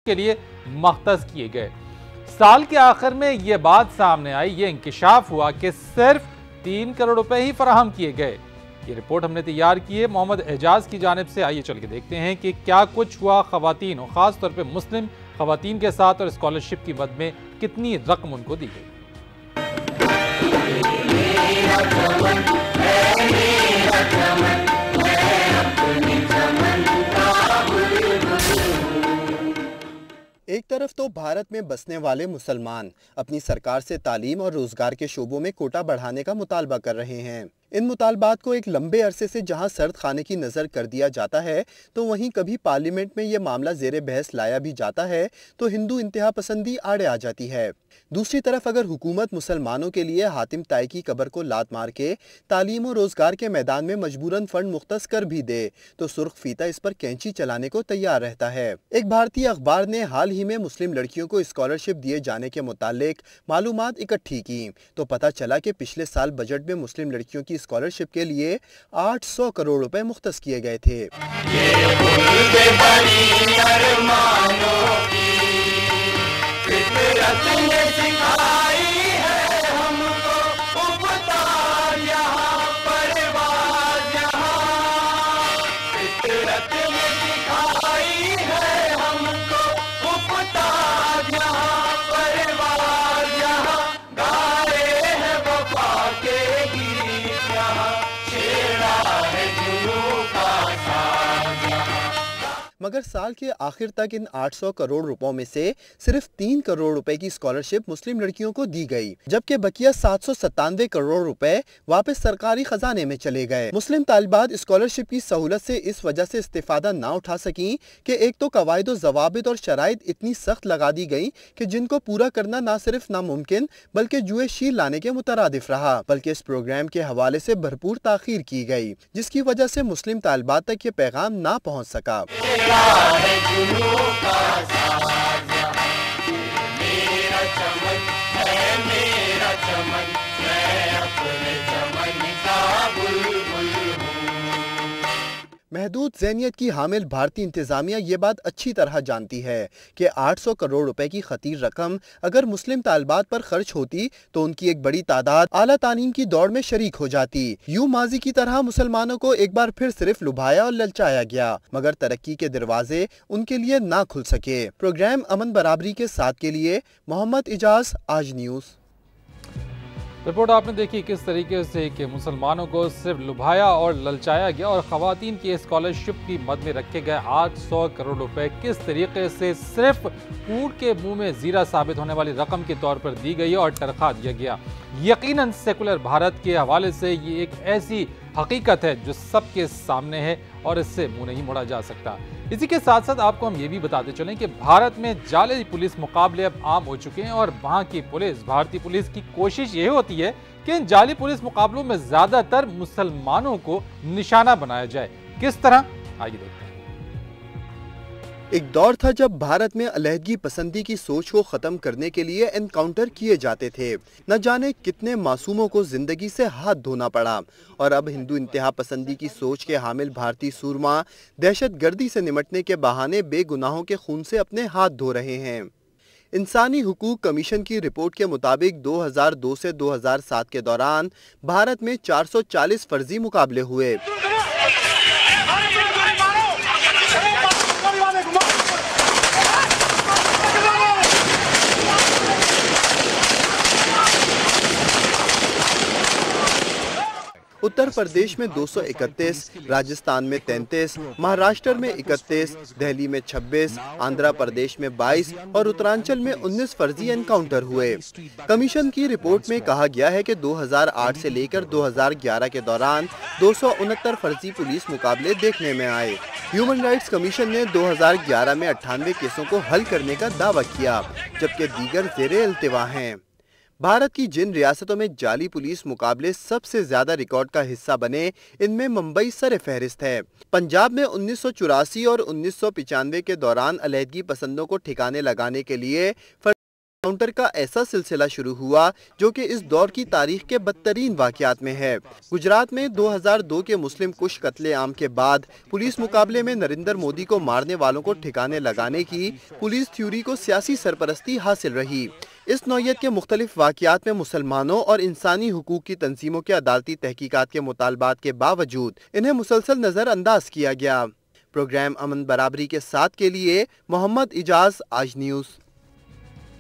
के लिए मख्तस किए गए। साल के आखिर में यह बात सामने आई, यह इंकिशाफ हुआ कि सिर्फ 3 करोड़ रुपए ही फराहम किए गए। ये रिपोर्ट हमने तैयार की है मोहम्मद एजाज की जानिब से। आइए चल के देखते हैं कि क्या कुछ हुआ खवातीन और खास तौर पे मुस्लिम खवातीन के साथ, और स्कॉलरशिप की मद में कितनी रकम उनको दी गई। एक तरफ तो भारत में बसने वाले मुसलमान अपनी सरकार से तालीम और रोजगार के शोबों में कोटा बढ़ाने का मुतालबा कर रहे हैं। इन मुतालबात को एक लंबे अरसे से जहां सर्द खाने की नज़र कर दिया जाता है, तो वहीं कभी पार्लियामेंट में यह मामला जेरे बहस लाया भी जाता है तो हिंदू इंतहा पसंदी आड़े आ जाती है। दूसरी तरफ अगर हुकूमत मुसलमानों के लिए हातिम ताई की कब्र को लात मार के तालीम और रोजगार के मैदान में मजबूरन फंड मुख्तस कर भी दे तो सुर्ख फीता इस पर कैंची चलाने को तैयार रहता है। एक भारतीय अखबार ने हाल ही में मुस्लिम लड़कियों को स्कॉलरशिप दिए जाने के मुतालिक मालूमात इकट्ठी की तो पता चला कि पिछले साल बजट में मुस्लिम लड़कियों की स्कॉलरशिप के लिए 800 करोड़ रुपए मुख्तस किए गए थे। मगर साल के आखिर तक इन 800 करोड़ रुपयों में से सिर्फ 3 करोड़ रुपए की स्कॉलरशिप मुस्लिम लड़कियों को दी गई, जबकि बकिया 797 करोड़ रुपए वापस सरकारी खजाने में चले गए। मुस्लिम तालिबात स्कॉलरशिप की सहूलत से इस वजह से इस्तेफादा ना उठा सकी कि एक तो कवायद जवाबित और शराइत इतनी सख्त लगा दी गई कि जिनको पूरा करना ना सिर्फ नामुमकिन बल्कि जुए शीर लाने के मुतरादिफ रहा, बल्कि इस प्रोग्राम के हवाले से भरपूर ताखीर की गई, जिसकी वजह से मुस्लिम तालिबात तक ये पैगाम ना पहुँच सका। महदूद ज़हनियत की हामिल भारतीय इंतजामिया ये बात अच्छी तरह जानती है कि 800 करोड़ रुपए की खतीर रकम अगर मुस्लिम तालिबात पर खर्च होती तो उनकी एक बड़ी तादाद आला तालीम की दौड़ में शरीक हो जाती। यूं माजी की तरह मुसलमानों को एक बार फिर सिर्फ लुभाया और ललचाया गया, मगर तरक्की के दरवाजे उनके लिए ना खुल सके। प्रोग्राम अमन बराबरी के साथ के लिए मोहम्मद एजाज, आज न्यूज़। रिपोर्ट आपने देखी किस तरीके से कि मुसलमानों को सिर्फ लुभाया और ललचाया गया और ख़वातीन की स्कॉलरशिप की मद में रखे गए 800 करोड़ रुपए किस तरीके से सिर्फ ऊंट के मुंह में जीरा साबित होने वाली रकम के तौर पर दी गई और टरखा दिया गया। यकीनन सेकुलर भारत के हवाले से ये एक ऐसी हकीकत है जो सबके सामने है और इससे मुंह नहीं मोड़ा जा सकता। इसी के साथ साथ आपको हम ये भी बताते चलें कि भारत में जाली पुलिस मुकाबले अब आम हो चुके हैं और वहां की पुलिस, भारतीय पुलिस की कोशिश ये होती है कि इन जाली पुलिस मुकाबलों में ज्यादातर मुसलमानों को निशाना बनाया जाए। किस तरह, आइए देखते हैं। एक दौर था जब भारत में अलहदगी पसंदी की सोच को खत्म करने के लिए एनकाउंटर किए जाते थे। न जाने कितने मासूमों को जिंदगी से हाथ धोना पड़ा और अब हिंदू इंतहा पसंदी की सोच के हामिल भारतीय सूरमा दहशतगर्दी से निमटने के बहाने बेगुनाहों के खून से अपने हाथ धो रहे हैं। इंसानी हुकूक कमीशन की रिपोर्ट के मुताबिक 2002 से 2007 के दौरान भारत में 440 फर्जी मुकाबले हुए। उत्तर प्रदेश में 231, राजस्थान में 33, महाराष्ट्र में 31, दिल्ली में 26, आंध्र प्रदेश में 22 और उत्तरांचल में 19 फर्जी एनकाउंटर हुए। कमीशन की रिपोर्ट में कहा गया है कि 2008 से लेकर 2011 के दौरान 269 फर्जी पुलिस मुकाबले देखने में आए। ह्यूमन राइट्स कमीशन ने 2011 में 98 केसों को हल करने का दावा किया, जबकि दीगर जेरे इल्तिवा हैं। भारत की जिन रियासतों में जाली पुलिस मुकाबले सबसे ज्यादा रिकॉर्ड का हिस्सा बने, इनमें मुंबई सर फहरिस्त है। पंजाब में 1984 और 1995 के दौरान अलहदगी पसंदों को ठिकाने लगाने के लिए काउंटर का ऐसा सिलसिला शुरू हुआ जो कि इस दौर की तारीख के बदतरीन वाकयात में है। गुजरात में 2002 के मुस्लिम कुश कत्लेआम के बाद पुलिस मुकाबले में नरेंद्र मोदी को मारने वालों को ठिकाने लगाने की पुलिस थ्योरी को सियासी सरपरस्ती हासिल रही। इस नौयत के मुख्तलिफ वाकयात में मुसलमानों और इंसानी हुकूक की तंजीमों के अदालती तहकीकात के मुतालबात के बावजूद इन्हें मुसलसल नजरअंदाज किया गया। प्रोग्राम अमन बराबरी के साथ के लिए मोहम्मद इजाज, आज न्यूज़।